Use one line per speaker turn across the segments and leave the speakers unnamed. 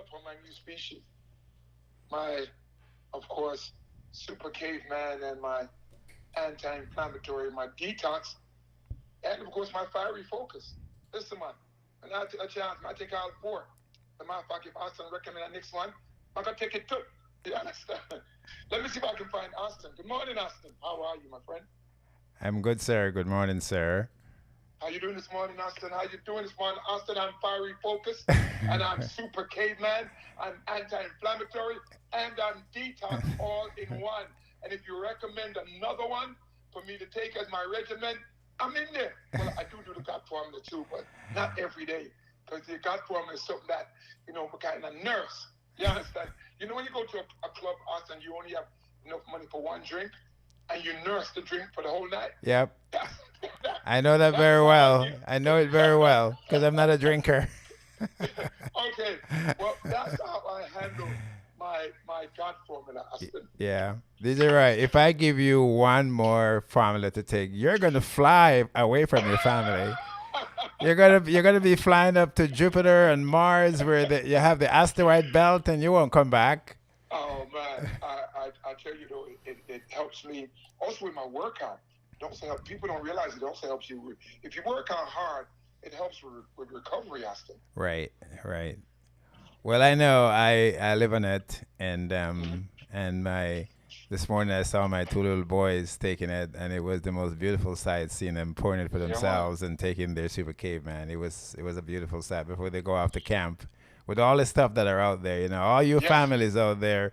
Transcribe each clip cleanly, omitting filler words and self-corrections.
for my new species. My, of course, super caveman and my anti-inflammatory, my detox, and of course my fiery focus. Listen, man, and I take a chance, I take all four. As a matter of fact, if Austin recommend the next one, I'm gonna take it too. You understand? Let me see if I can find Austin. Good morning, Austin. How are you, my friend?
I'm good, sir. Good morning, sir.
How you doing this morning, Austin? How you doing this morning, Austin? I'm fiery focused, and I'm super caveman. I'm anti-inflammatory, and I'm detox all in one. And if you recommend another one for me to take as my regimen, I'm in there. Well, I do the gut formula too, but not every day, because the gut formula is something that we're kind of nurse. You understand? When you go to a club, Austin, you only have enough money for one drink, and you nurse the drink for the whole night.
Yep.
That's,
I know that
that's
very
what I
well.
do.
I know it very well because I'm not a drinker.
Okay, well, that's how I handle my God formula, Austin.
Yeah, these are right. If I give you one more formula to take, you're gonna fly away from your family. You're gonna be flying up to Jupiter and Mars, where you have the asteroid belt, and you won't come back.
Oh man, I tell you though, it helps me also with my workout. It also help people don't realize it also helps you if you work out hard. It helps with recovery, Austin.
Right, right. Well, I know I live on it,
Mm-hmm.
and my this morning I saw my two little boys taking it, and it was the most beautiful sight seeing them pouring it for
Yeah, man.
themselves and taking their super caveman. It was a beautiful sight before they go off to camp with all the stuff that are out there. All you
Yes,
families out there,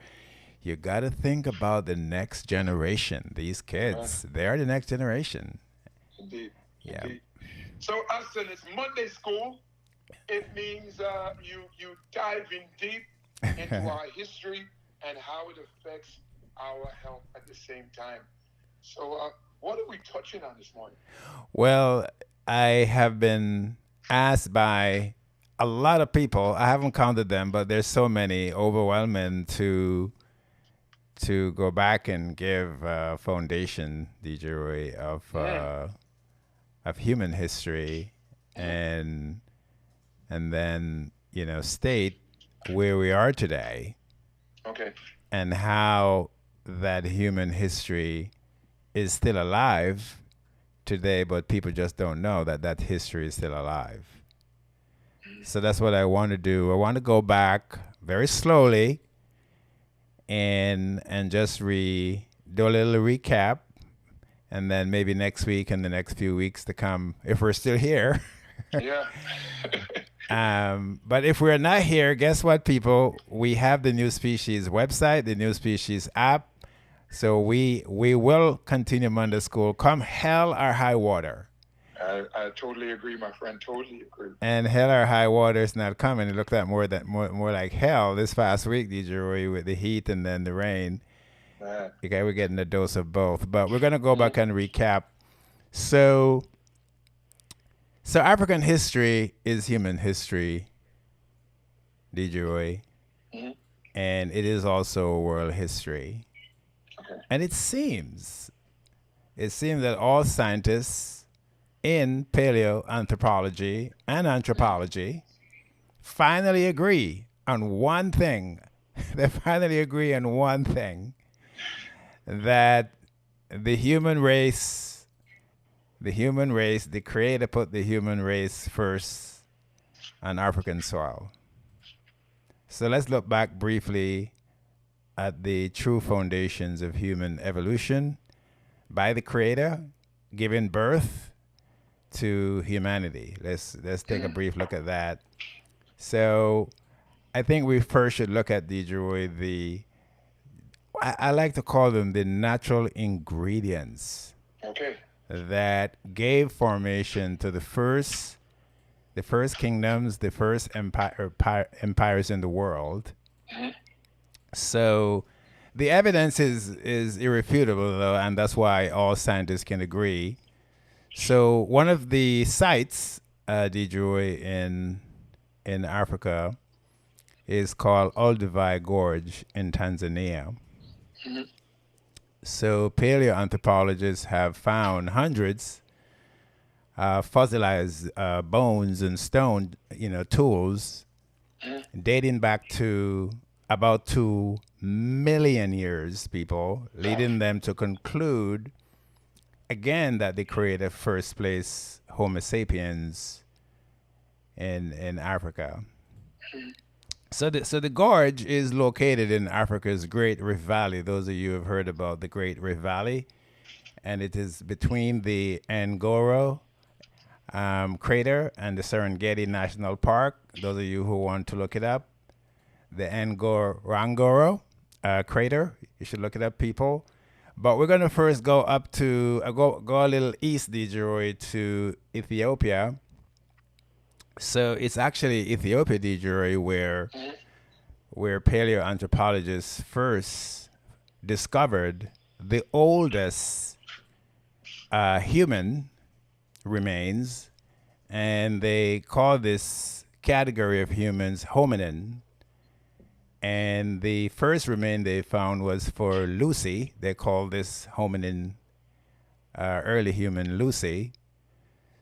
you got to think about the next generation. These
man.
kids, they are the next generation.
Indeed,
Yeah.
indeed. So, Austin, it's Monday school. It means you dive in deep into our history and how it affects our health at the same time. So, what are we touching on this morning?
Well, I have been asked by a lot of people. I haven't counted them, but there's so many, overwhelming to go back and give a foundation, DJ Roy,
Mm,
of human history,
mm,
and then state where we are today
okay.
and how that human history is still alive today, but people just don't know that that history is still alive. So that's what I want to do. I want to go back very slowly and just do a little recap, and then maybe next week and the next few weeks to come, if we're still here.
Yeah.
But if we're not here, guess what, people? We have the New Species website, the New Species app. So we will continue Monday School come hell or high water.
I totally agree, my friend. Totally agree.
And hell or high water is not coming. It looked like more like hell this past week, DJ Roy, with the heat and then the rain.
Man.
Okay, we're getting a dose of both. But we're gonna go
Mm,
back and recap. So African history is human history, DJ Roy,
mm,
and it is also world history.
okay.
And it seems that all scientists in paleoanthropology and
Mm,
anthropology finally agree on one thing. They finally agree on one thing, that the human race, the creator put the human race first on African soil. So let's look back briefly at the true foundations of human evolution by the creator giving birth to humanity. Let's take a
mm,
brief look at that. So I think we first should look at the droid. I like to call them the natural ingredients
okay.
that gave formation to the first kingdoms, the first empires in the world.
Mm,
So the evidence is irrefutable, though, and that's why all scientists can agree. So one of the sites, Dejoy, in Africa is called Olduvai Gorge in Tanzania.
mm,
So paleoanthropologists have found hundreds fossilized bones and stone, tools dating back to about 2 million years, people, leading them to conclude again that they created first place Homo sapiens in Africa. So the gorge is located in Africa's Great Rift Valley. Those of you who have heard about the Great Rift Valley, and it is between the Ngoro crater and the Serengeti National Park. Those of you who want to look it up, the Ngorongoro crater. You should look it up, people. But we're gonna first go up to go a little east, DJ Roy, to Ethiopia. So it's actually Ethiopia, DJ Roy, where paleoanthropologists first discovered the oldest human remains, and they call this category of humans hominin. And the first remain they found was for Lucy. They call this hominin early human Lucy.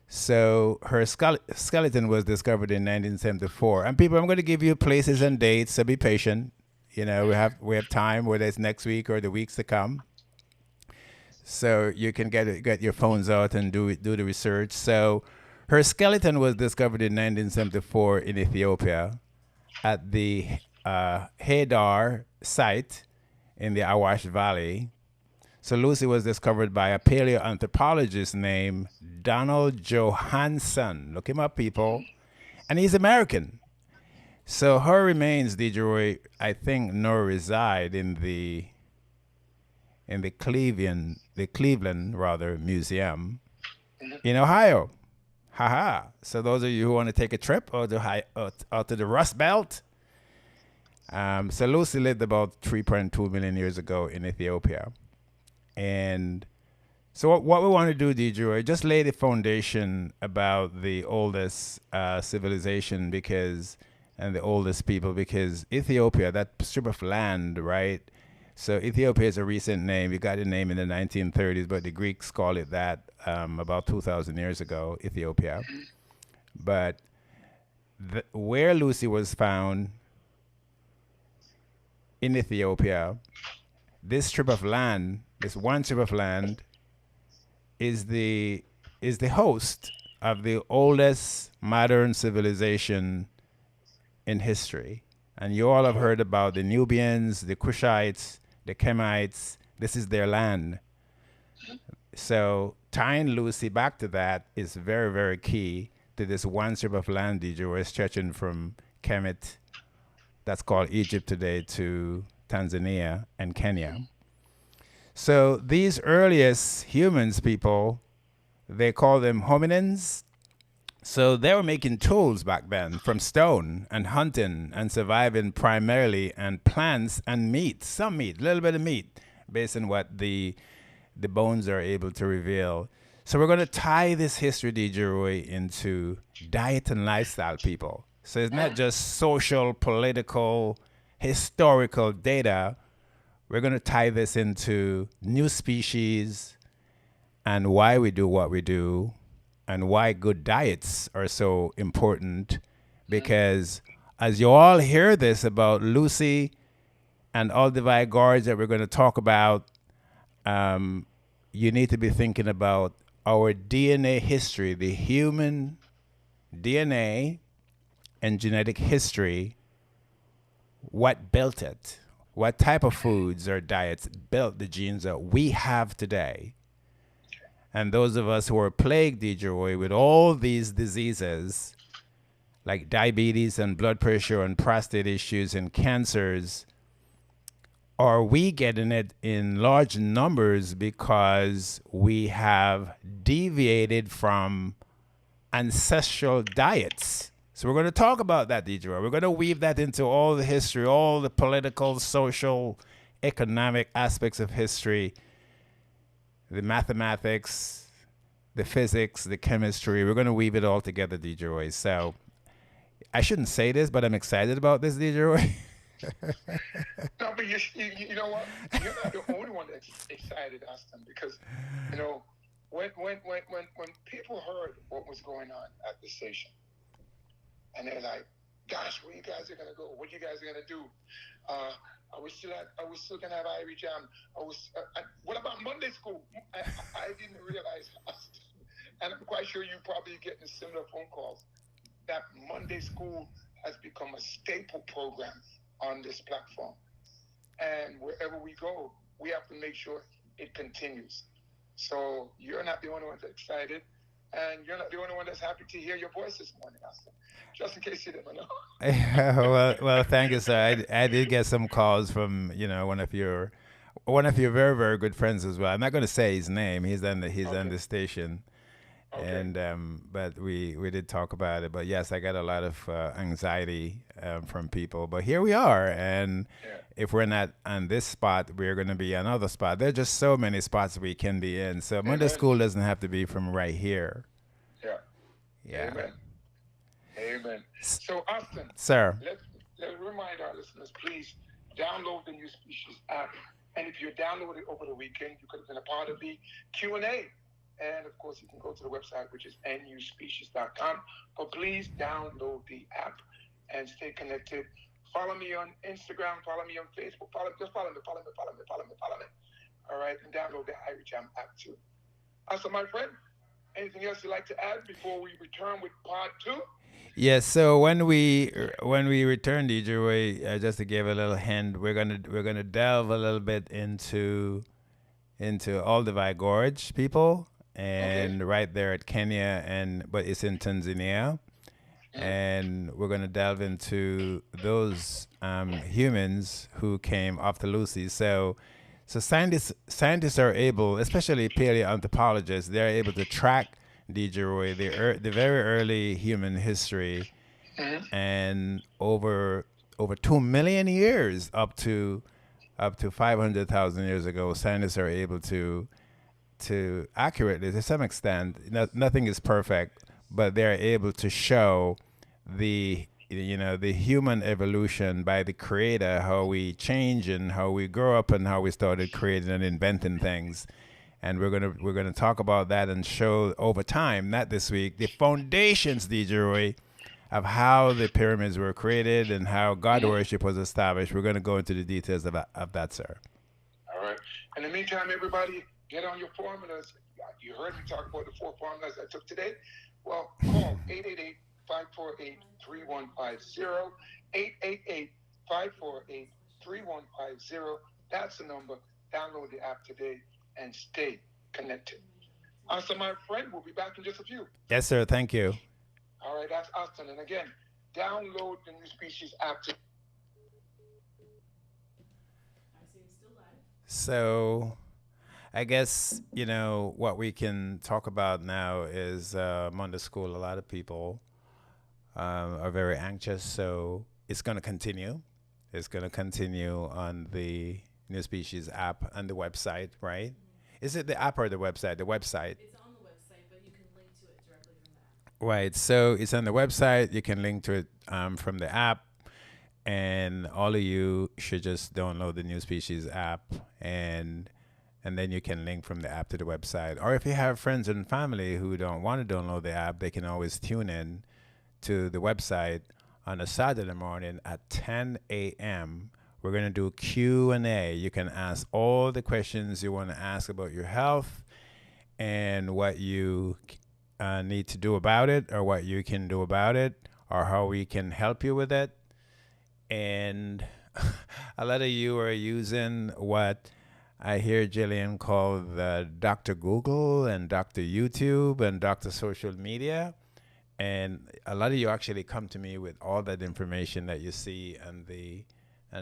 So her skeleton was discovered in 1974. And people, I'm going to give you places and dates, so be patient. You know, we have time, whether it's next week or the weeks to come. So you can get your phones out and do the research. So her skeleton was discovered in 1974 in Ethiopia at the Hadar site in the Awash Valley. So Lucy was discovered by a paleoanthropologist named Donald Johanson. Look him up, people. And he's American. So her remains, DJ Roy, I think now reside in the Cleveland Museum in Ohio. Haha. So those of you who want to take a trip out to the Rust Belt. So Lucy lived about 3.2 million years ago in Ethiopia. And so what we want to do, DJ Roy, just lay the foundation about the oldest civilization and the oldest people, because Ethiopia, that strip of land, right? So Ethiopia is a recent name. You got the name in the 1930s, but the Greeks call it that about 2,000 years ago, Ethiopia. But where Lucy was found in Ethiopia, this one strip of land, is the host of the oldest modern civilization in history. And you all have heard about the Nubians, the Kushites, the Kemites. This is their land. So tying Lucy back to that is very, very key to this one strip of land, DJ, we're stretching from Kemet, that's called Egypt today, to Tanzania and Kenya. So these earliest humans, people, they call them hominins. So they were making tools back then from stone and hunting and surviving primarily on plants and meat, some meat, a little bit of meat, based on what the bones are able to reveal. So we're going to tie this history, DJ Roy, into diet and lifestyle, people. So it's not just social, political, historical data. We're going to tie this into new species and why we do what we do and why good diets are so important. Because as you all hear this about Lucy and Olduvai Gorge that we're going to talk about, you need to be thinking about our DNA history, the human DNA and genetic history. What built it? What type of foods or diets built the genes that we have today? And those of us who are plagued, DJ Roy, with all these diseases like diabetes and blood pressure and prostate issues and cancers, are we getting it in large numbers because we have deviated from ancestral diets? So we're going to talk about that, DJ Roy. We're going to weave that into all the history, all the political, social, economic aspects of history, the mathematics, the physics, the chemistry. We're going to weave it all together, DJ Roy. So I shouldn't say this, but I'm excited about this, DJ Roy.
No, but you know what? You're not the only one that's excited, Austin, because you know when people heard what was going on at the station, and they're like, Gosh, where you guys are gonna go? What you guys are gonna do? Are we still gonna have Irie Jam? What about Monday school? I didn't realize, and I'm quite sure you're probably getting similar phone calls, that Monday school has become a staple program on this platform. And wherever we go, we have to make sure it continues. So you're not the only one that's excited, and you're not the only one that's happy to hear your voice this morning, Austin. Just in case you didn't know.
Well, thank you, sir. I did get some calls from one of your very very good friends as well. I'm not going to say his name. He's on the station,
Okay.
and but we did talk about it. But yes, I got a lot of anxiety from people. But here we are, and
Yeah.
if we're not on this spot, we're going to be on another spot. There's just so many spots we can be in. So Monday
Amen.
school doesn't have to be from right here.
Yeah.
Yeah,
Amen. Amen. So, Austin,
sir.
let's remind our listeners, please download the New Species app. And if you download it over the weekend, you could have been a part of the Q&A. And of course, you can go to the website, which is nuspecies.com. But please download the app and stay connected. Follow me on Instagram. Follow me on Facebook. Just follow me. All right, and download the Irie Jam app too. So, my friend, anything else you'd like to add before we return with part 2?
Yes. So when we return, DJ Roy, just to give a little hint, we're gonna delve a little bit into Olduvai Gorge, people,
Okay.
and right there at Kenya, but it's in Tanzania, and we're gonna delve into those humans who came off the Lucy. So scientists are able, especially paleoanthropologists, they're able to track DJ Roy, the very early human history, and over 2 million years up to 500,000 years ago, scientists are able to accurately, to some extent, nothing is perfect, but they're able to show the human evolution by the creator, how we change and how we grow up and how we started creating and inventing things. And we're gonna talk about that and show over time, not this week, the foundations, DJ Roy, of how the pyramids were created and how God worship was established. We're gonna go into the details of that, sir.
All right. In the meantime, everybody, get on your formulas. You heard me talk about the 4 formulas I took today. Well, call 888-548-3150. 888-548-3150. That's the number. Download the app today and stay connected. So my friend, we'll be back in just a few.
Yes, sir. Thank you.
All right, that's Austin. And again, download the New Species app today.
So I guess, what we can talk about now is Monday school. A lot of people are very anxious, so it's going to continue. It's going to continue on the New Species app and the website, right? Is it the app or the website? The website.
It's on the website, but you can link to it directly from the app.
Right. So it's on the website. You can link to it from the app. And all of you should just download the New Species app, and then you can link from the app to the website. Or if you have friends and family who don't want to download the app, they can always tune in to the website on a Saturday morning at 10 a.m. We're going to do Q&A. You can ask all the questions you want to ask about your health and what you need to do about it, or what you can do about it, or how we can help you with it. And a lot of you are using what I hear Jillian call the Dr. Google and Dr. YouTube and Dr. Social Media. And a lot of you actually come to me with all that information that you see on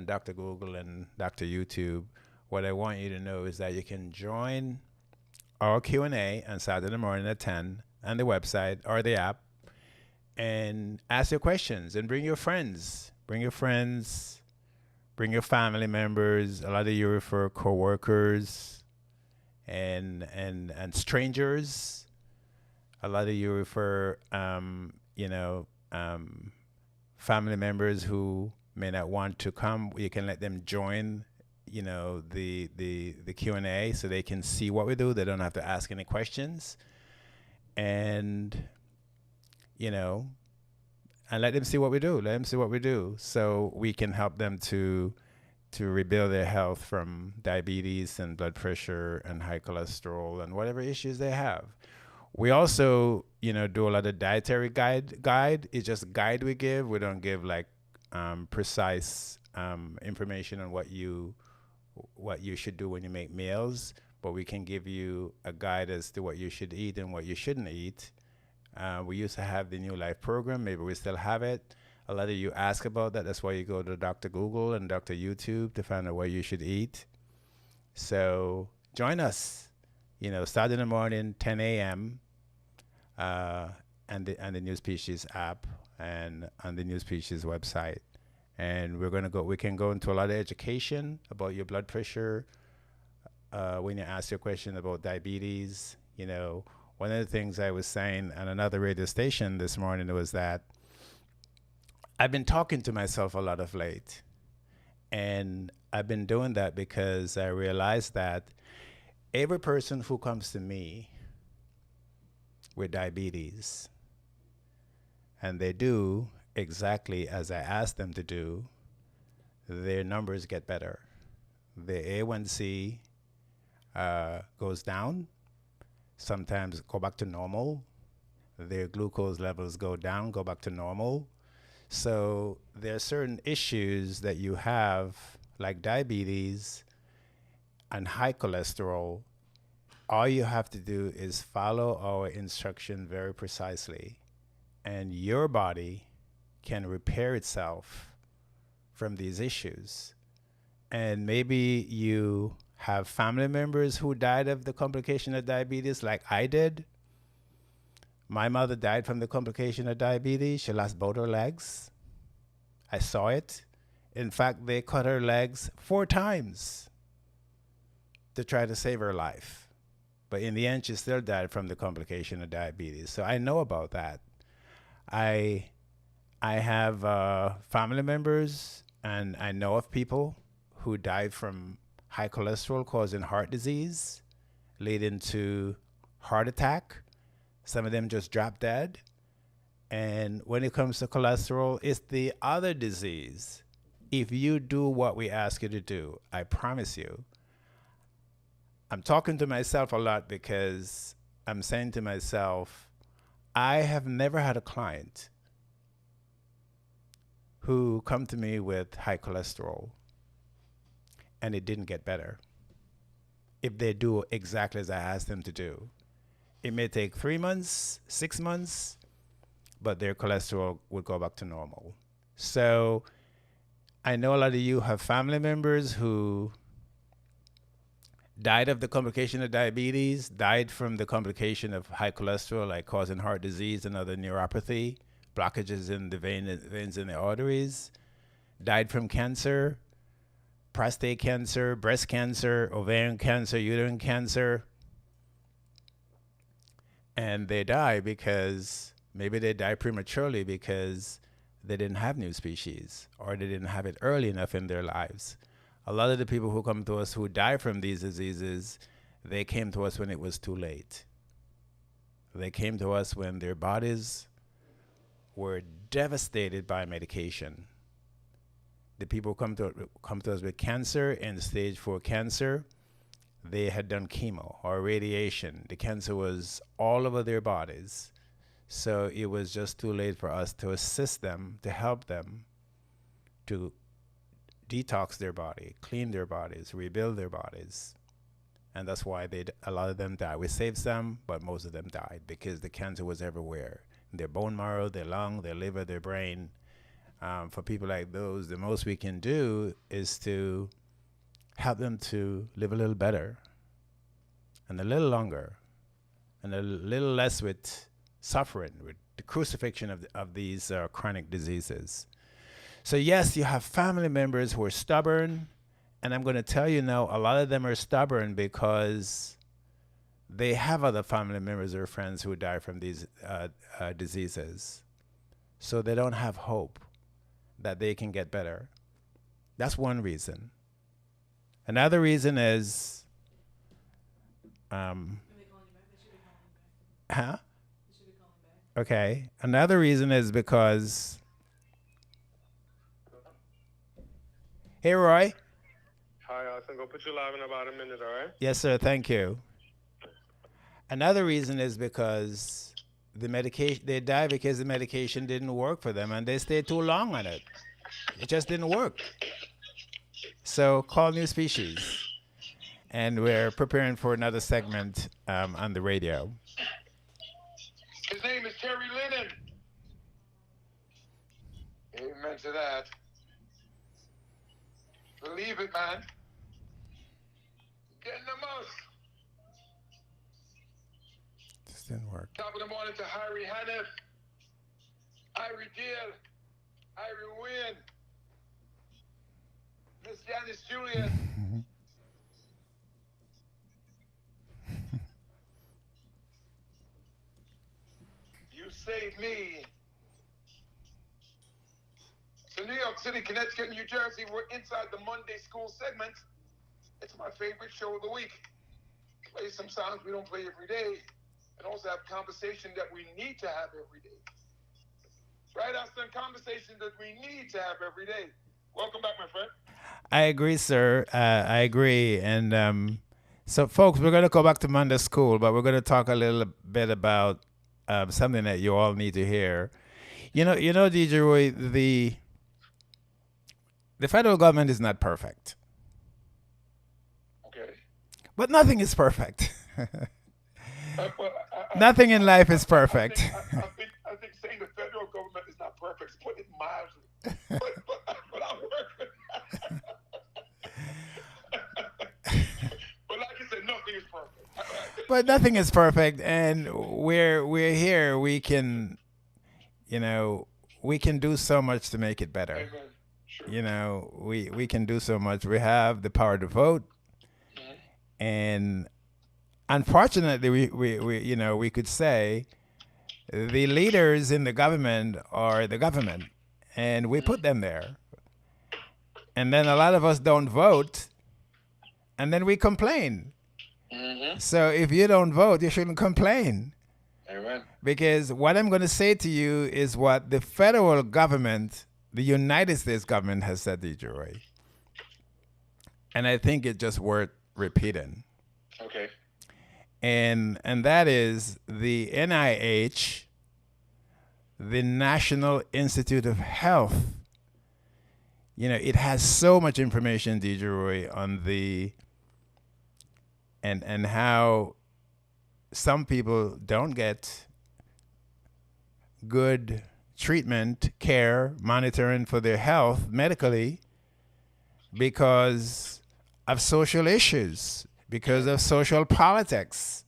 Dr. Google and Dr. YouTube. What I want you to know is that you can join our Q&A on Saturday morning at 10 on the website or the app and ask your questions, and bring your friends. Bring your friends, bring your family members. A lot of you refer coworkers and strangers. A lot of you refer, family members who may not want to come. You can let them join, the Q&A, so they can see what we do. They don't have to ask any questions. And, and let them see what we do. Let them see what we do, so we can help them to rebuild their health from diabetes and blood pressure and high cholesterol and whatever issues they have. We also, do a lot of dietary guide. It's just guide we give. We don't give like precise information on what you should do when you make meals, but we can give you a guide as to what you should eat and what you shouldn't eat. We used to have the New Life program. Maybe we still have it. A lot of you ask about that. That's why you go to Dr. Google and Dr. YouTube to find out what you should eat. So join us. Start in the morning, 10 a.m. And the New Species app and on the New Species website. And we can go into a lot of education about your blood pressure. When you ask your question about diabetes, one of the things I was saying on another radio station this morning was that I've been talking to myself a lot of late. And I've been doing that because I realized that every person who comes to me with diabetes, and they do exactly as I asked them to do, their numbers get better. Their A1C goes down, sometimes go back to normal. Their glucose levels go down, go back to normal. So there are certain issues that you have, like diabetes and high cholesterol. All you have to do is follow our instruction very precisely, and your body can repair itself from these issues. And maybe you have family members who died of the complication of diabetes, like I did. My mother died from the complication of diabetes. She lost both her legs. I saw it. In fact, they cut her legs 4 times to try to save her life. But in the end, she still died from the complication of diabetes. So I know about that. I have family members, and I know of people who died from high cholesterol causing heart disease, leading to heart attack. Some of them just drop dead. And when it comes to cholesterol, it's the other disease. If you do what we ask you to do, I promise you, I'm talking to myself a lot because I'm saying to myself, I have never had a client who come to me with high cholesterol and it didn't get better if they do exactly as I asked them to do. It may take 3 months, 6 months, but their cholesterol would go back to normal. So I know a lot of you have family members who died of the complication of diabetes, died from the complication of high cholesterol, like causing heart disease and other neuropathy, blockages in the veins in the arteries, died from cancer, prostate cancer, breast cancer, ovarian cancer, uterine cancer. And they die because maybe they die prematurely because they didn't have New Species, or they didn't have it early enough in their lives. A lot of the people who come to us who die from these diseases, they came to us when it was too late. They came to us when their bodies were devastated by medication. The people come to us with cancer and stage 4 cancer. They had done chemo or radiation. The cancer was all over their bodies. So it was just too late for us to assist them, to help them to detox their body, clean their bodies, rebuild their bodies. And that's why a lot of them died. We saved some, but most of them died because the cancer was everywhere. Their bone marrow, their lung, their liver, their brain. For people like those, the most we can do is to help them to live a little better and a little longer and a little less with suffering, with the crucifixion of these chronic diseases. So yes, you have family members who are stubborn, and I'm going to tell you now, a lot of them are stubborn because they have other family members or friends who die from these diseases. So they don't have hope that they can get better. That's one reason. Another reason is, huh? Okay. Another reason is because Hey, Roy.
Hi, Austin. Go put you live in about a minute, all right?
Yes, sir. Thank you. Another reason is because the medication they die because the medication didn't work for them and they stayed too long on it. It just didn't work. So call new species. And we're preparing for another segment on the radio.
His name is Terry Lennon. Amen to that. Believe it, man. Getting the most.
This didn't work.
Top of the morning to Harry Hannif, Irie Deal, Irie Wynn, Miss Janice Julian. You saved me. So New York City, Connecticut, New Jersey, we're inside the Monday School segment. It's my favorite show of the week. Play some songs we don't play every day, and also have conversation that we need to have every day. Right, Austin? Conversation that we need to have every day. Welcome back, my friend.
I agree, sir. I agree. And so, folks, we're going to go back to Monday School, but we're going to talk a little bit about something that you all need to hear. You know, DJ Roy, the federal government is not perfect.
Okay.
But nothing is perfect.
Well,
Nothing in life is perfect.
I think saying the federal government is not perfect, put it mildly. But I'll work with that. But like I said, nothing is perfect.
But nothing is perfect, and we're here. We can, we can do so much to make it better.
Amen. Sure.
We can do so much. We have the power to vote, and unfortunately, we could say the leaders in the government are the government, and we put them there. And then a lot of us don't vote, and then we complain.
Mm-hmm.
So if you don't vote, you shouldn't complain.
Amen.
Because what I'm going to say to you is what the federal government, the United States government, has said to you, Roy. And I think it's just worth repeating.
Okay.
And that is the NIH, the National Institute of Health. It has so much information, DJ Roy, on the and how some people don't get good treatment, care, monitoring for their health medically because of social issues, because of social politics.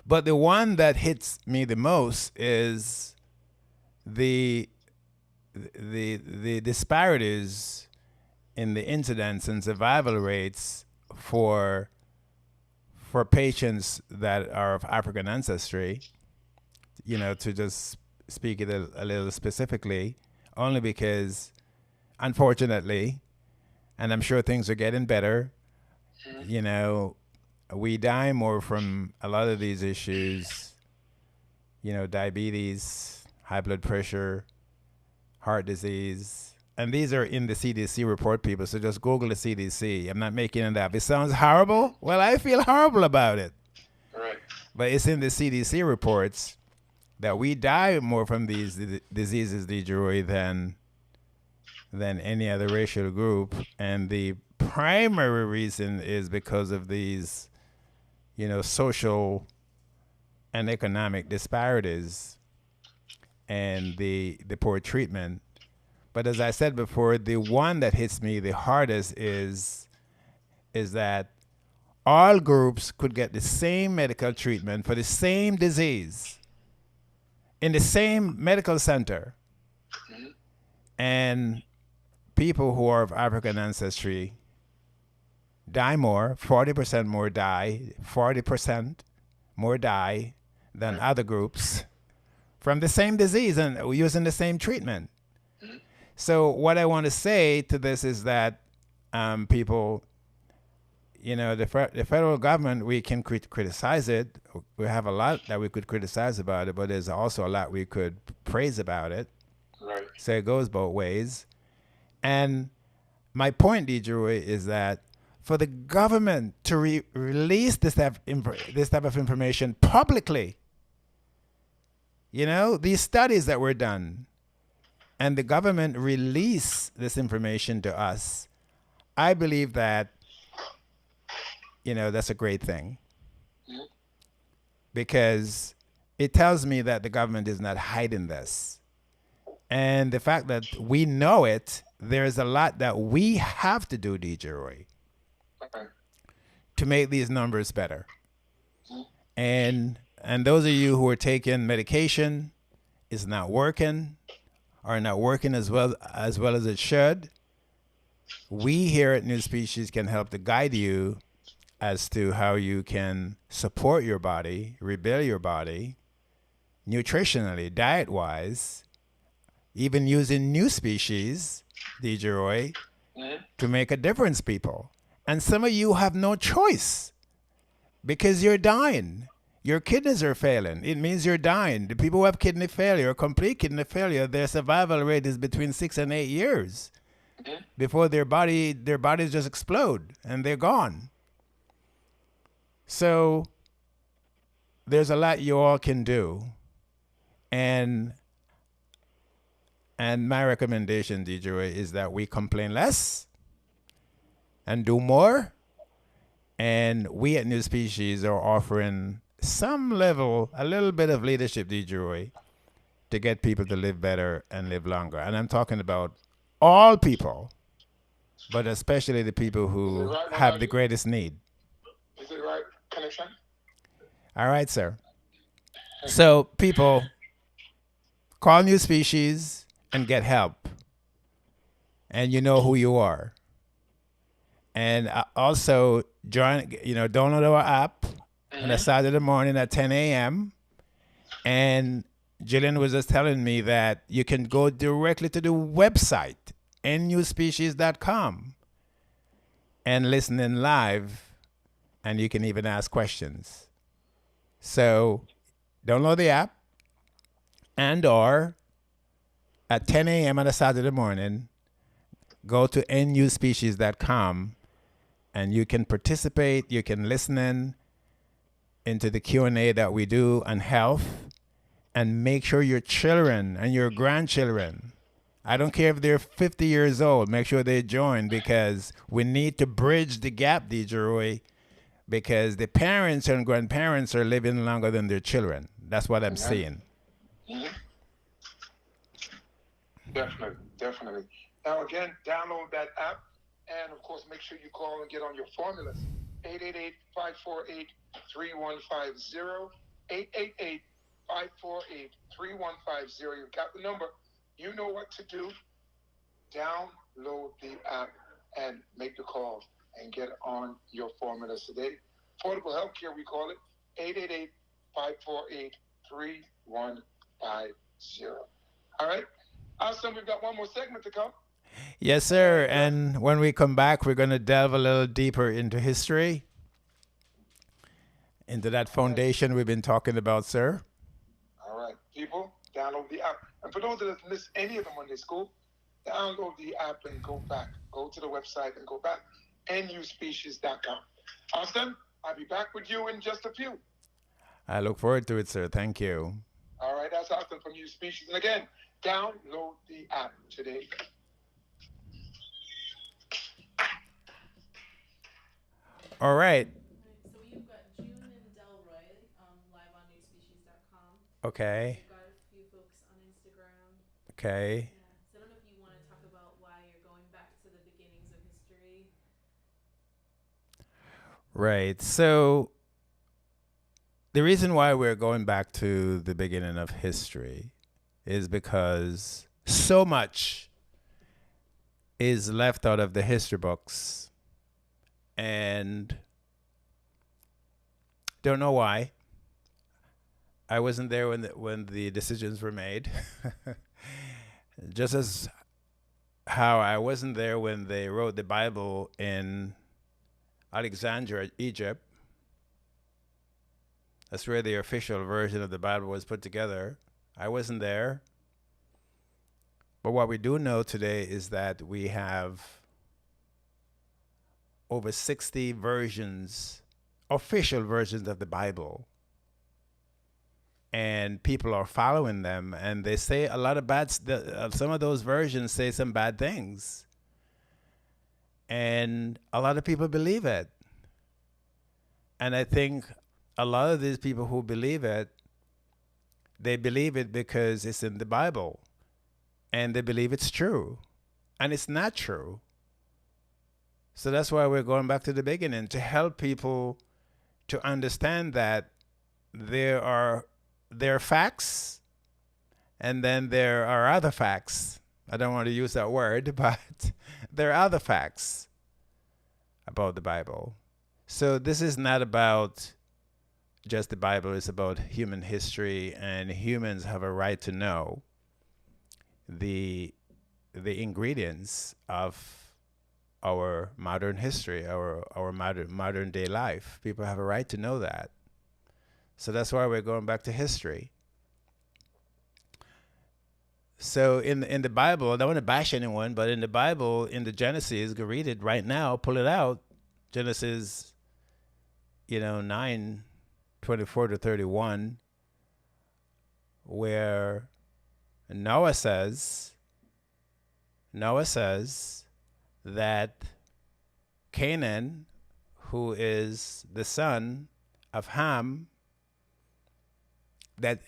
But the one that hits me the most is the disparities in the incidence and survival rates for patients that are of African ancestry, to just speak it a little specifically, only because, unfortunately, and I'm sure things are getting better, we die more from a lot of these issues, diabetes, high blood pressure, heart disease. And these are in the CDC report, people, so just Google the CDC. I'm not making it up. It sounds horrible? Well, I feel horrible about it.
Right.
But it's in the CDC reports that we die more from these diseases, DJ Roy, than any other racial group. And the primary reason is because of these, social and economic disparities and the poor treatment. But as I said before, the one that hits me the hardest is that all groups could get the same medical treatment for the same disease in the same medical center. And people who are of African ancestry die more, 40% more die, 40% more die than other groups from the same disease and using the same treatment. So what I want to say to this is that people, the federal government, we can criticize it. We have a lot that we could criticize about it, but there's also a lot we could praise about it.
Right.
So it goes both ways. And my point, DJ, is that for the government to release this type of information publicly, these studies that were done, and the government release this information to us, I believe that, that's a great thing, because it tells me that the government is not hiding this. And the fact that we know it, there's a lot that we have to do, DJ Roy, to make these numbers better. And those of you who are taking medication, is not working, or not working as well as it should, we here at New Species can help to guide you as to how you can support your body, rebuild your body, nutritionally, diet-wise, even using New Species, DJ Roy, to make a difference, people. And some of you have no choice because you're dying. Your kidneys are failing. It means you're dying. The people who have kidney failure, complete kidney failure, their survival rate is between 6 and 8 years before their bodies just explode and they're gone. So there's a lot you all can do. And my recommendation, DJ, is that we complain less and do more. And we at New Species are offering some level, a little bit of leadership, DJ, to get people to live better and live longer. And I'm talking about all people, but especially the people who have the greatest need.
Is it right connection?
All right, sir. So people, call New Species and get help. And you know who you are. And also join, download our app on a Saturday morning at 10 a.m. And Jillian was just telling me that you can go directly to the website, newspecies.com, and listen in live, and you can even ask questions. So download the app, or at 10 a.m. on a Saturday morning, go to newspecies.com, and you can participate, you can listen into the Q&A that we do on health, and make sure your children and your grandchildren, I don't care if they're 50 years old, make sure they join, because we need to bridge the gap, DJ Roy, because the parents and grandparents are living longer than their children. That's what I'm seeing.
Definitely. Now, again, download that app, and of course, make sure you call and get on your formulas. 888-548-3150. 888-548-3150. You've got the number. You know what to do. Download the app and make the call and get on your formulas today. Affordable Healthcare, we call it. 888-548-3150. All right. Awesome. We've got one more segment to come.
Yes, sir. And when we come back, we're going to delve a little deeper into history, into that foundation we've been talking about, sir.
All right. People, download the app. And for those that miss any of them when they school, download the app and go back. Go to the website and go back. newspecies.com. Austin, I'll be back with you in just a few.
I look forward to it, sir. Thank you.
All right. That's Austin from New Species. And again, download the app today.
All right.
So we've got June and Delroy live on newspecies.com.
Okay.
We've got a few folks on Instagram.
Okay.
Yeah. So I don't know if you want to talk about why you're going back to the beginnings of history.
Right. So the reason why we're going back to the beginning of history is because so much is left out of the history books. And don't know why. I wasn't there when the decisions were made. Just as how I wasn't there when they wrote the Bible in Alexandria, Egypt. That's where the official version of the Bible was put together. I wasn't there. But what we do know today is that we have over 60 versions, official versions of the Bible. And people are following them, and they say a lot of some of those versions say some bad things. And a lot of people believe it. And I think a lot of these people who believe it, they believe it because it's in the Bible. And they believe it's true. And it's not true. So that's why we're going back to the beginning, to help people to understand that there are facts, and then there are other facts. I don't want to use that word, but there are other facts about the Bible. So this is not about just the Bible. It's about human history, and humans have a right to know the ingredients of our modern history, our modern day life. People have a right to know that. So that's why we're going back to history. So in the Bible, I don't want to bash anyone, but in the Bible, in the Genesis, go read it right now, pull it out. Genesis, 9:24-31, where Noah says that Canaan, who is the son of Ham, that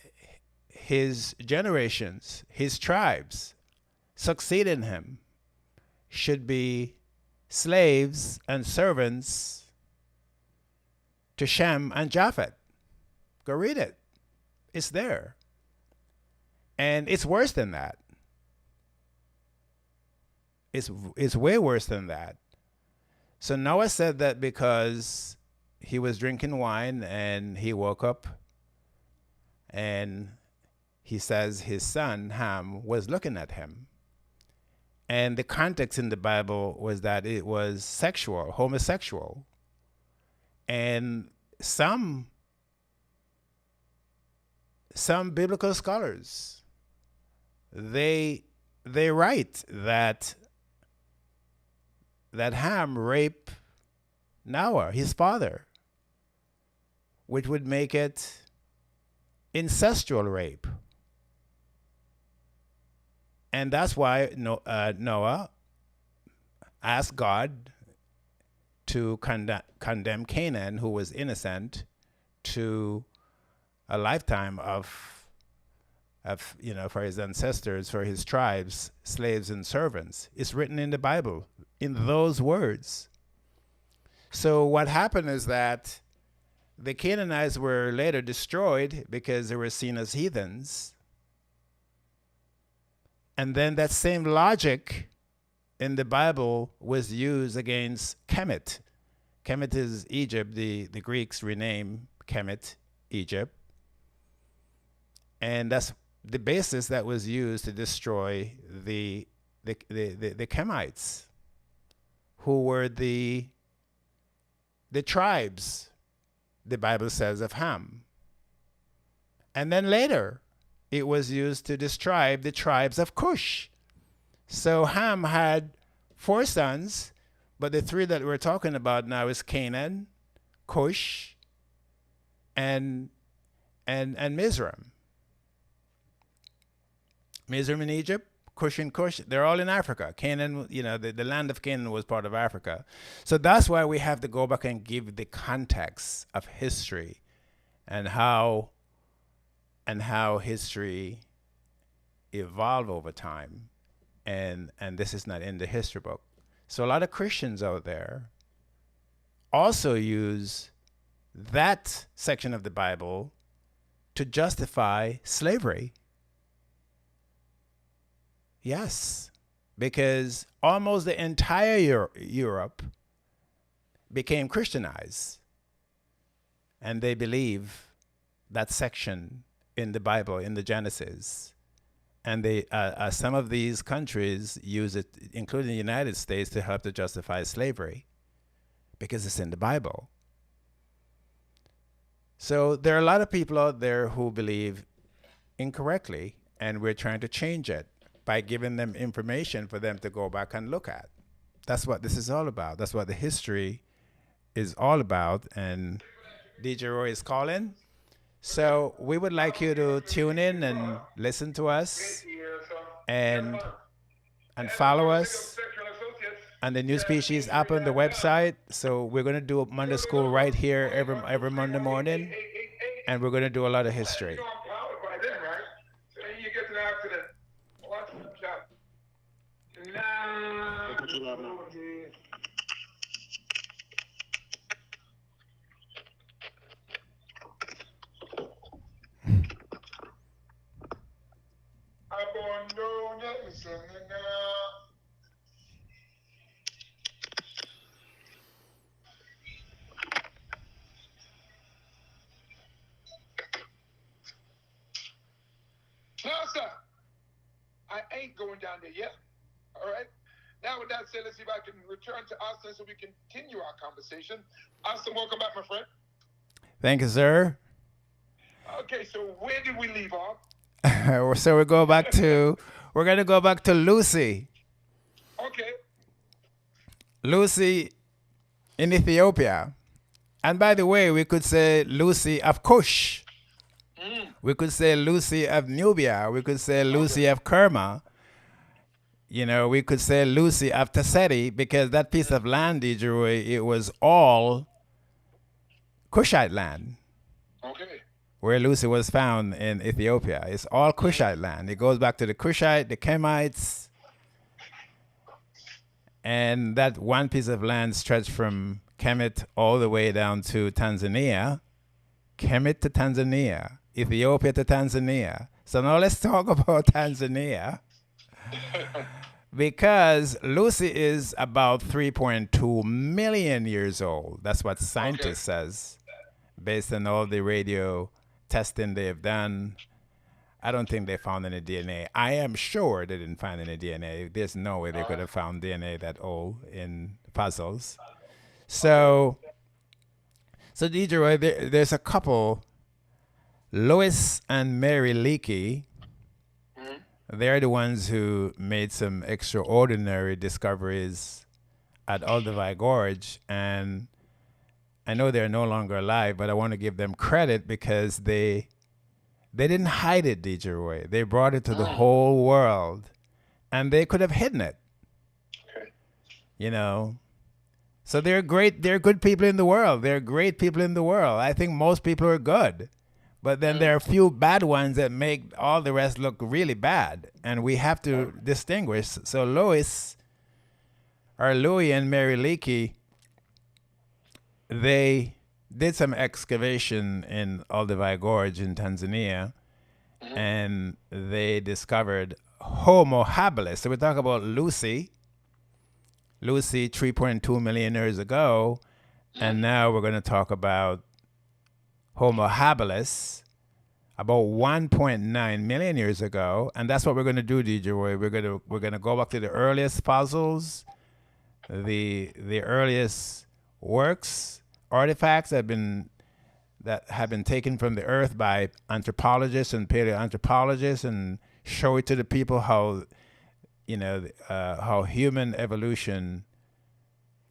his generations, his tribes, succeeding him, should be slaves and servants to Shem and Japheth. Go read it. It's there. And it's worse than that. It's way worse than that. So Noah said that because he was drinking wine and he woke up, and he says his son Ham was looking at him. And the context in the Bible was that it was sexual, homosexual. And some biblical scholars, they write that Ham raped Noah, his father, which would make it incestual rape. And that's why Noah asked God to condemn Canaan, who was innocent, to a lifetime of for his ancestors, for his tribes, slaves and servants. It's written in the Bible in those words. So what happened is that the Canaanites were later destroyed because they were seen as heathens. And then that same logic in the Bible was used against Kemet. Kemet is Egypt. The Greeks renamed Kemet Egypt. And that's the basis that was used to destroy the Kemites, who were the tribes, the Bible says, of Ham. And then later, it was used to describe the tribes of Cush. So Ham had 4 sons, but the 3 that we're talking about now is Canaan, Cush, and Mizraim. Mizraim in Egypt, Cush in Cush, they're all in Africa. Canaan, the land of Canaan was part of Africa. So that's why we have to go back and give the context of history and how history evolved over time. And this is not in the history book. So a lot of Christians out there also use that section of the Bible to justify slavery. Yes, because almost the entire Europe became Christianized, and they believe that section in the Bible, in the Genesis. And they, some of these countries use it, including the United States, to help to justify slavery because it's in the Bible. So there are a lot of people out there who believe incorrectly, and we're trying to change it. by giving them information for them to go back and look at. That's what this is all about. That's what the history is all about. And DJ Roy is calling. So we would like you to tune in and listen to us and follow us on the New Species app on the website. So we're going to do a Monday School right here every Monday morning, and we're going to do a lot of history.
No, sir. I ain't going down there yet. All right. Now, with that said, let's see if I can return to Austin so we can continue our conversation. Austin, welcome back, my friend.
Thank you, sir.
Okay, so where did we leave off?
So we're going to go back to Lucy.
Okay.
Lucy in Ethiopia. And by the way, we could say Lucy of Kush. We could say Lucy of Nubia. We could say Lucy of Kerma. You know, we could say Lucy of Tasseti, because that piece of land, DJ Roy, it was all Kushite land.
Okay.
Where Lucy was found in Ethiopia. It's all Kushite land. It goes back to the Kushite, the Kemites. And that one piece of land stretched from Kemet all the way down to Tanzania. Kemet to Tanzania. Ethiopia to Tanzania. So now let's talk about Tanzania. Because Lucy is about 3.2 million years old. That's what scientists says, based on all the radio testing they have done. I don't think they found any DNA. I am sure they didn't find any DNA. There's no way they could have found DNA that old in fossils. So DJ Roy, there's a couple, Lois and Mary Leakey. They're the ones who made some extraordinary discoveries at Olduvai Gorge. And I know they're no longer alive, but I want to give them credit because they didn't hide it, DJ Roy. They brought it to the whole world, and they could have hidden it.
Okay.
You know, so they're great. They're good people in the world. They're great people in the world. I think most people are good, but then there are a few bad ones that make all the rest look really bad, and we have to distinguish. So Louis and Mary Leakey, they did some excavation in Olduvai Gorge in Tanzania, and they discovered Homo habilis. So we talk about Lucy 3.2 million years ago, and now we're going to talk about Homo habilis about 1.9 million years ago, and that's what we're going to do, DJ Roy. We're going to go back to the earliest fossils, the earliest works, artifacts that have been taken from the earth by anthropologists and paleoanthropologists, and show it to the people how, how human evolution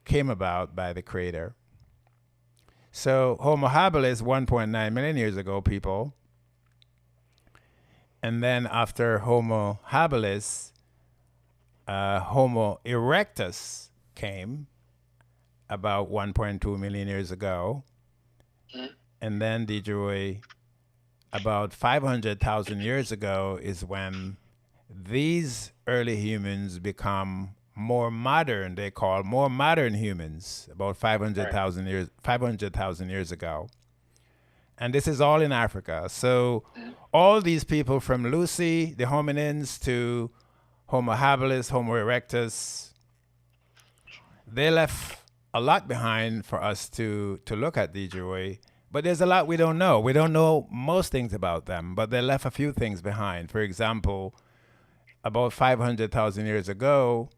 came about by the Creator. So Homo habilis 1.9 million years ago, people. And then after Homo habilis, Homo erectus came about 1.2 million years ago. And then, DJ Roy, about 500,000 years ago is when these early humans become more modern. They call more modern humans about 500,000 years ago. And this is all in Africa. So all these people from Lucy, the hominins, to Homo habilis, Homo erectus, they left a lot behind for us to look at, DJ Roy. But there's a lot we don't know. We don't know most things about them, but they left a few things behind. For example, about 500,000 years ago,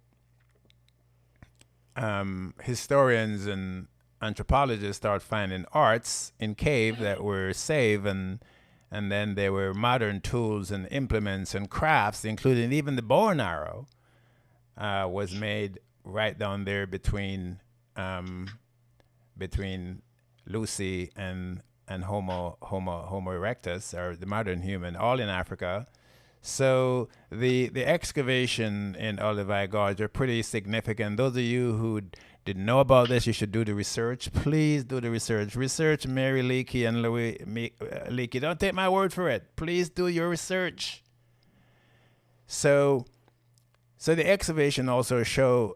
historians and anthropologists start finding arts in cave that were saved, and And then there were modern tools and implements and crafts, including even the bow and arrow, was made right down there between Lucy and Homo erectus, or the modern human, all in Africa. So the excavation in Olduvai Gorge are pretty significant. Those of you who didn't know about this, you should do the research. Please do the research. Research Mary Leakey and Louis Leakey. Don't take my word for it. Please do your research. So the excavation also show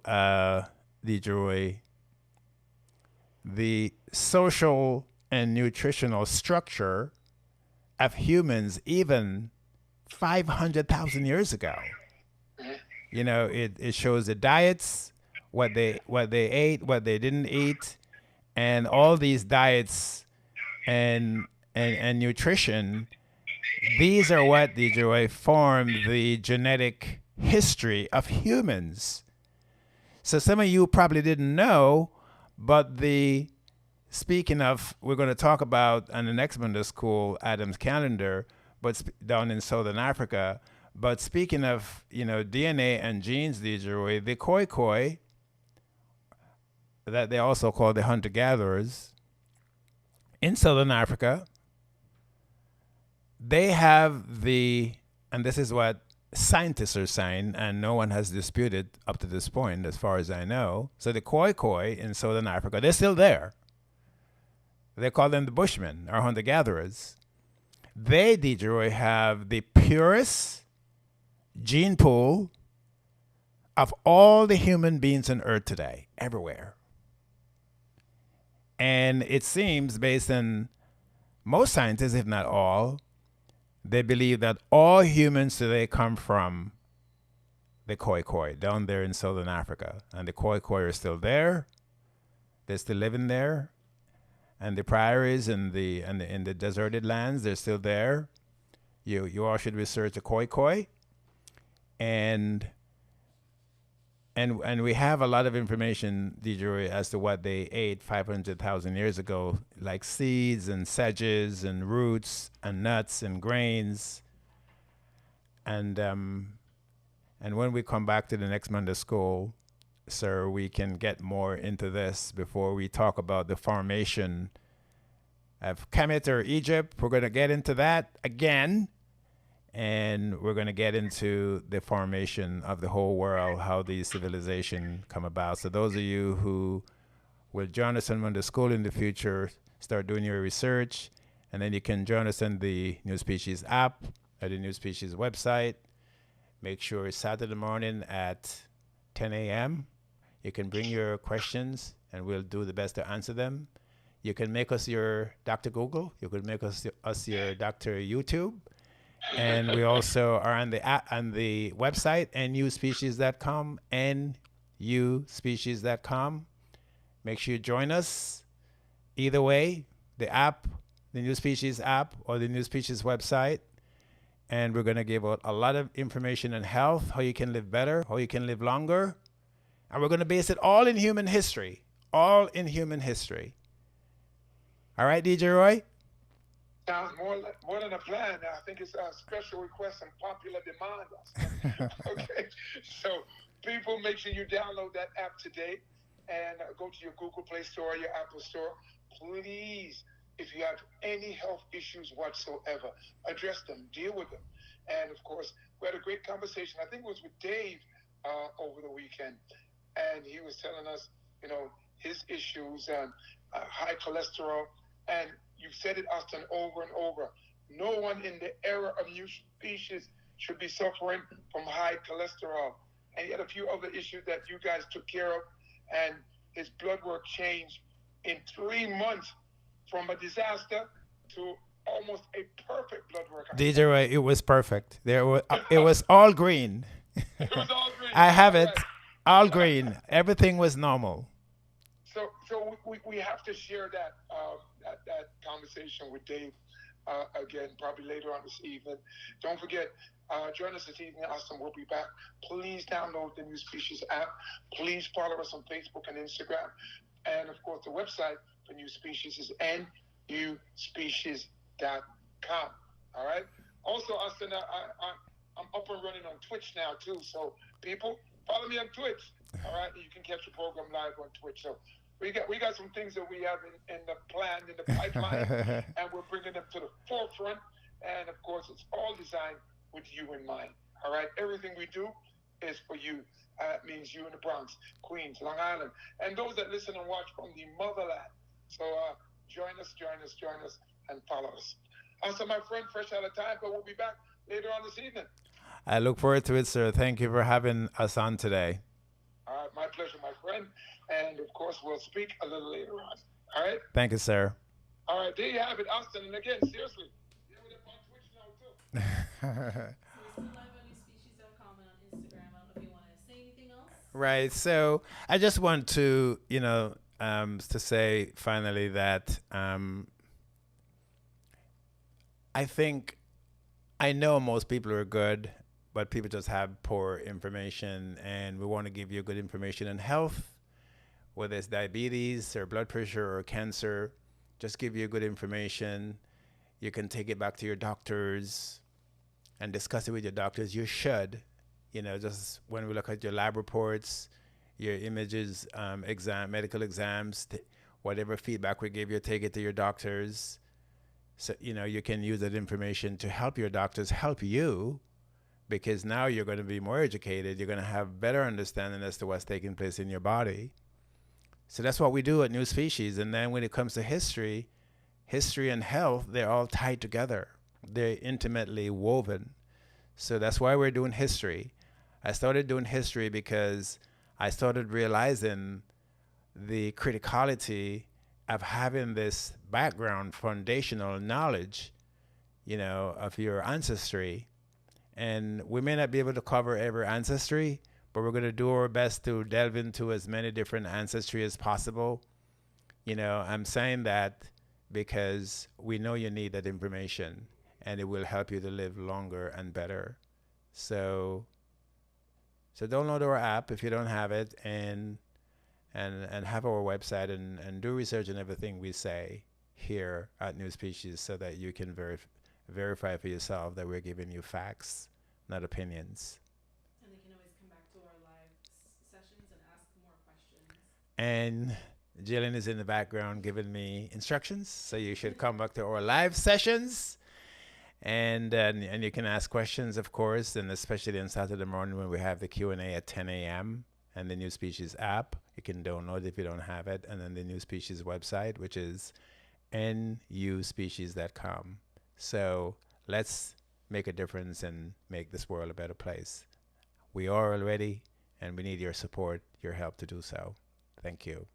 DJ, the social and nutritional structure of humans even 500,000 years ago. You know, it shows the diets, what they ate, what they didn't eat, and all these diets and nutrition. These are what, DJ, form the genetic history of humans. So some of you probably didn't know, but speaking of, we're going to talk about on the next Monday School Adam's calendar, but down in Southern Africa. But speaking of, DNA and genes, DJ, the Khoikhoi, that they also call the hunter-gatherers, in Southern Africa, they have and this is what scientists are saying, and no one has disputed up to this point, as far as I know. So the Khoikhoi in Southern Africa, they're still there. They call them the Bushmen, or hunter-gatherers. They, DJ, have the purest gene pool of all the human beings on Earth today, everywhere. And it seems, based on most scientists, if not all, they believe that all humans today come from the Khoikhoi down there in Southern Africa. And the Khoikhoi are still there. They're still living there. And the prairies and in the deserted lands, they're still there. You all should research the Khoikhoi. And we have a lot of information, DJ, as to what they ate 500,000 years ago, like seeds and sedges and roots and nuts and grains. And when we come back to the next Monday School, sir, we can get more into this before we talk about the formation of Kemet or Egypt. We're going to get into that again. And we're going to get into the formation of the whole world, how these civilizations come about. So those of you who will join us on Monday School in the future, start doing your research. And then you can join us on the New Species app or the New Species website. Make sure it's Saturday morning at 10 a.m. You can bring your questions, and we'll do the best to answer them. You can make us your Dr. Google. You could make us your Dr. YouTube. And we also are on the app, on the website, nuspecies.com, nuspecies.com. Make sure you join us. Either way, the app, the New Species app, or the New Species website. And we're going to give out a lot of information on health, how you can live better, how you can live longer. And we're going to base it all in human history. All in human history. All right, DJ Roy?
Sounds more than a plan. I think it's a special request and popular demand. Okay, so people, make sure you download that app today and go to your Google Play Store or your Apple Store. Please, if you have any health issues whatsoever, address them, deal with them. And of course, we had a great conversation. I think it was with Dave over the weekend, and he was telling us, his issues and high cholesterol. And you've said it, Austin, over and over. No one in the era of New Species should be suffering from high cholesterol. And he had a few other issues that you guys took care of. And his blood work changed in 3 months from a disaster to almost a perfect blood work.
DJ Roy, it was perfect. It was all green.
It was all green.
I have it. All green. Everything was normal.
So we have to share that conversation with Dave again, probably later on this evening. Don't forget, join us this evening. Austin will be back. Please download the New Species app. Please follow us on Facebook and Instagram. And of course, the website for New Species is nuspecies.com. All right. Also, Austin, I'm up and running on Twitch now too. So people, follow me on Twitch. All right. You can catch the program live on Twitch. So we got some things that we have in the plan, in the pipeline, and we're bringing them to the forefront. And of course, it's all designed with you in mind. All right. Everything we do is for you. It means you in the Bronx, Queens, Long Island, and those that listen and watch from the motherland. So join us, and follow us. Also, my friend, fresh out of time, but we'll be back later on this evening.
I look forward to it, sir. Thank you for having us on today.
All right, my pleasure, my friend. And of course, we'll speak a little later on. All right?
Thank you, sir.
All right, there you have it, Austin. And again, seriously, yeah, we're on Twitch now, too.
So we're still live on newspecies.com and on Instagram. I don't know if you want to say anything else.
Right. So I just want to, to say finally that I know most people are good, but people just have poor information, and we want to give you good information on health, whether it's diabetes or blood pressure or cancer. Just give you good information. You can take it back to your doctors and discuss it with your doctors. You should, just when we look at your lab reports, your images, medical exams, whatever feedback we give you, take it to your doctors. So, you can use that information to help your doctors help you, because now you're going to be more educated. You're going to have better understanding as to what's taking place in your body. So that's what we do at New Species. And then when it comes to history and health, they're all tied together. They're intimately woven. So that's why we're doing history. I started doing history because I started realizing the criticality of having this background, foundational knowledge, of your ancestry. And we may not be able to cover every ancestry, but we're going to do our best to delve into as many different ancestry as possible. I'm saying that because we know you need that information, and it will help you to live longer and better. So download our app if you don't have it, and have our website, and do research on everything we say here at New Species, so that you can verify for yourself that we're giving you facts, not opinions.
And they can always come back to our live sessions and ask more questions.
And Jillian is in the background giving me instructions, so you should come back to our live sessions, and you can ask questions, of course, and especially on Saturday morning when we have the Q&A at 10 a.m. and the New Species app. You can download if you don't have it, and then the New Species website, which is nuspecies.com. So let's make a difference and make this world a better place. We are already, and we need your support, your help to do so. Thank you.